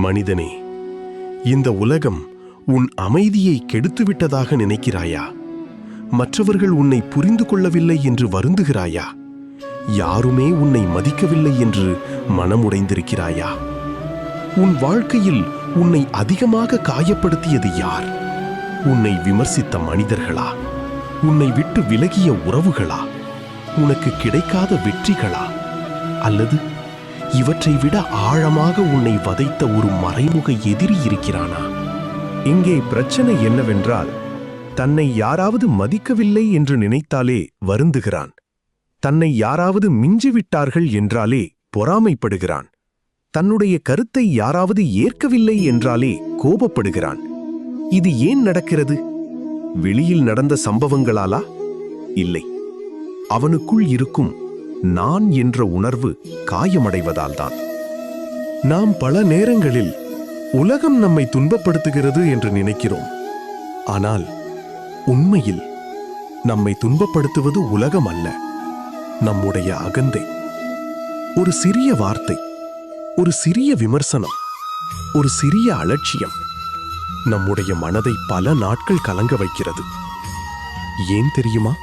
மனிதனே, இந்த உலகம் உன் அமைதியை கெடுத்துவிட்டதாக நினைக்கிறாயா? மற்றவர்கள் உன்னை புரிந்து கொள்ளவில்லை என்று வருந்துகிறாயா? யாருமே உன்னை மதிக்கவில்லை என்று மனமுடைந்திருக்கிறாயா? உன் வாழ்க்கையில் உன்னை அதிகமாக காயப்படுத்தியது யார்? உன்னை விமர்சித்த மனிதர்களா? உன்னை விட்டு விலகிய உறவுகளா? உனக்கு கிடைக்காத வெற்றிகளா? அல்லது இவற்றை விட ஆழமாக உன்னை வதைத்த ஒரு மறைமுக எதிரி இருக்கிறானா? இங்கே பிரச்சனை என்னவென்றால், தன்னை யாராவது மதிக்கவில்லை என்று நினைத்தாலே வருந்துகிறான். தன்னை யாராவது மிஞ்சிவிட்டார்கள் என்றாலே பொறாமைப்படுகிறான். தன்னுடைய கருத்தை யாராவது ஏற்கவில்லை என்றாலே கோபப்படுகிறான். இது ஏன் நடக்கிறது? வெளியில் நடந்த சம்பவங்களாலா? இல்லை, அவனுக்குள் இருக்கும் நான் என்ற உணர்வு காயமடைவதால்தான். நாம் பல நேரங்களில் உலகம் நம்மை துன்பப்படுத்துகிறது என்று நினைக்கிறோம். ஆனால் உண்மையில் நம்மை துன்பப்படுத்துவது உலகம் அல்ல, நம்முடைய அகந்தை. ஒரு சிறிய வார்த்தை, ஒரு சிறிய விமர்சனம், ஒரு சிறிய அலட்சியம் நம்முடைய மனதை பல நாட்கள் கலங்க வைக்கிறது. ஏன் தெரியுமா?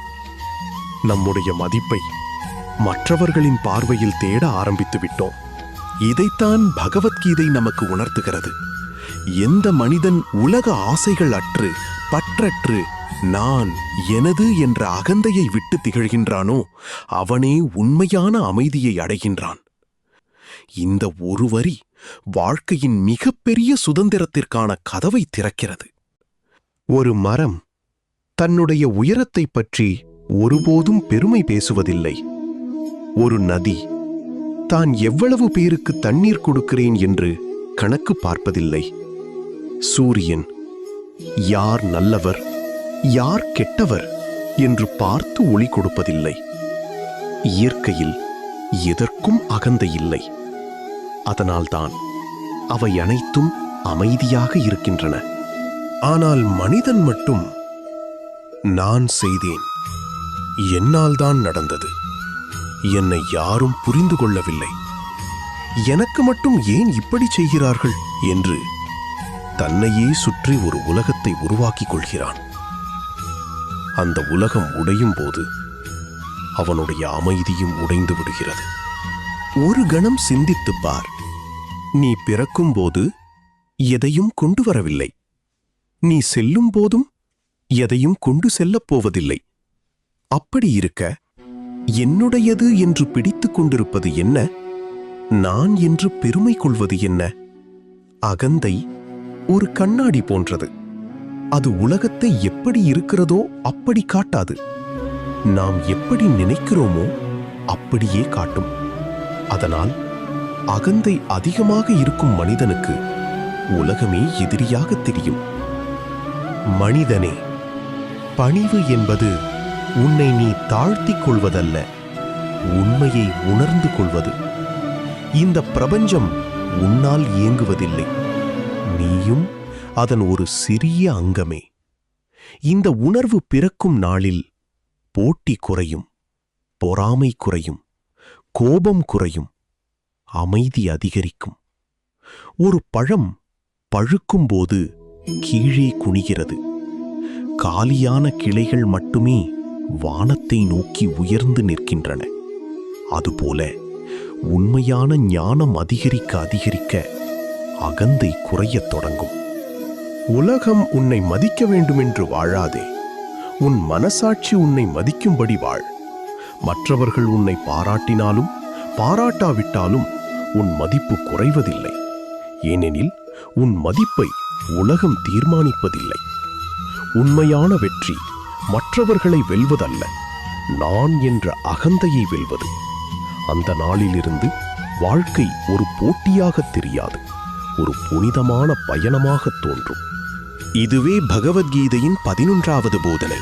நம்முடைய மதிப்பை மற்றவர்களின் பார்வையில் தேட ஆரம்பித்து விட்டோம். இதைத்தான் பகவத்கீதை நமக்கு உணர்த்துகிறது. எந்த மனிதன் உலக ஆசைகள் அற்று பற்றற்று நான் எனது என்ற அகந்தையை விட்டு திகழ்கின்றானோ அவனே உண்மையான அமைதியை அடைகின்றான். இந்த ஒரு வரி வாழ்க்கையின் மிகப்பெரிய சுதந்திரத்திற்கான கதவை திறக்கிறது. ஒரு மரம் தன்னுடைய உயரத்தை பற்றி ஒருபோதும் பெருமை பேசுவதில்லை. ஒரு நதி தான் எவ்வளவு பேருக்கு தண்ணீர் கொடுக்கிறேன் என்று கணக்கு பார்ப்பதில்லை. சூரியன் யார் நல்லவர் யார் கெட்டவர் என்று பார்த்து ஒளி கொடுப்பதில்லை. இயற்கையில் எதற்கும் அகந்தை இல்லை. அதனால்தான் அவை அனைத்தும் அமைதியாக இருக்கின்றன. ஆனால் மனிதன் மட்டும் நான் செய்தேன், என்னால்தான் நடந்தது, என்னை யாரும் புரிந்து கொள்ளவில்லை, எனக்கு மட்டும் ஏன் இப்படி செய்கிறார்கள் என்று தன்னையே சுற்றி ஒரு உலகத்தை உருவாக்கிக் கொள்கிறான். அந்த உலகம் உடையும் போது அவனுடைய அமைதியும் உடைந்து விடுகிறது. ஒரு கணம் சிந்தித்துப் பார். நீ பிறக்கும் போது எதையும் கொண்டு வரவில்லை. நீ செல்லும் போதும் எதையும் கொண்டு செல்லப் போவதில்லை. அப்படி இருக்க என்னுடையது என்று பிடித்துக் கொண்டிருப்பது என்ன? நான் என்று பெருமை கொள்வது என்ன? அகந்தை ஒரு கண்ணாடி போன்றது. அது உலகத்தை எப்படி இருக்கிறதோ அப்படி காட்டாது. நாம் எப்படி நினைக்கிறோமோ அப்படியே காட்டும். அதனால் அகந்தை அதிகமாக இருக்கும் மனிதனுக்கு உலகமே எதிரியாக தெரியும். மனிதனே, பணிவு என்பது உன்னை நீ தாழ்த்திக் கொள்வதல்ல, உண்மையை உணர்ந்து கொள்வது. இந்த பிரபஞ்சம் உன்னால் இயங்குவதில்லை, நீயும் அதன் ஒரு சிறிய அங்கமே. இந்த உணர்வு பிறக்கும் நாளில் போட்டி குறையும், பொறாமை குறையும், கோபம் குறையும், அமைதி அதிகரிக்கும். ஒரு பழம் பழுக்கும்போது கீழே குனிகிறது. காலியான கிளைகள் மட்டுமே வானத்தை நோக்கி உயர்ந்து நிற்கின்றன. அதுபோல உண்மையான ஞானம் அதிகரிக்க அதிகரிக்க அகந்தை குறையத் தொடங்கும். உலகம் உன்னை மதிக்க வேண்டுமென்று வாழாதே. உன் மனசாட்சி உன்னை மதிக்கும்படி வாழ். மற்றவர்கள் உன்னை பாராட்டினாலும் பாராட்டாவிட்டாலும் உன் மதிப்பு குறைவதில்லை. ஏனெனில் உன் மதிப்பை உலகம் தீர்மானிப்பதில்லை. உண்மையான வெற்றி மற்றவர்களை வெல்வதல்ல, நான் என்ற அகந்தையை வெல்வது. அந்த நாளிலிருந்து வாழ்க்கை ஒரு போட்டியாக தெரியாது, ஒரு புனிதமான பயணமாக தோன்றும். இதுவே பகவத்கீதையின் 11வது போதனை.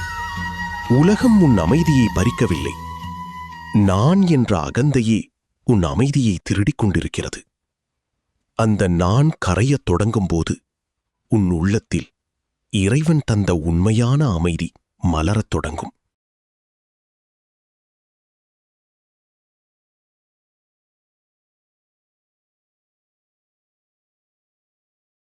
உலகம் உன் அமைதியை பறிக்கவில்லை, நான் என்ற அகந்தையே உன் அமைதியை திருடிக் கொண்டிருக்கிறது. அந்த நான் கரையத் தொடங்கும்போது உன் உள்ளத்தில் இறைவன் தந்த உண்மையான அமைதி மலரத் தொடங்கும்.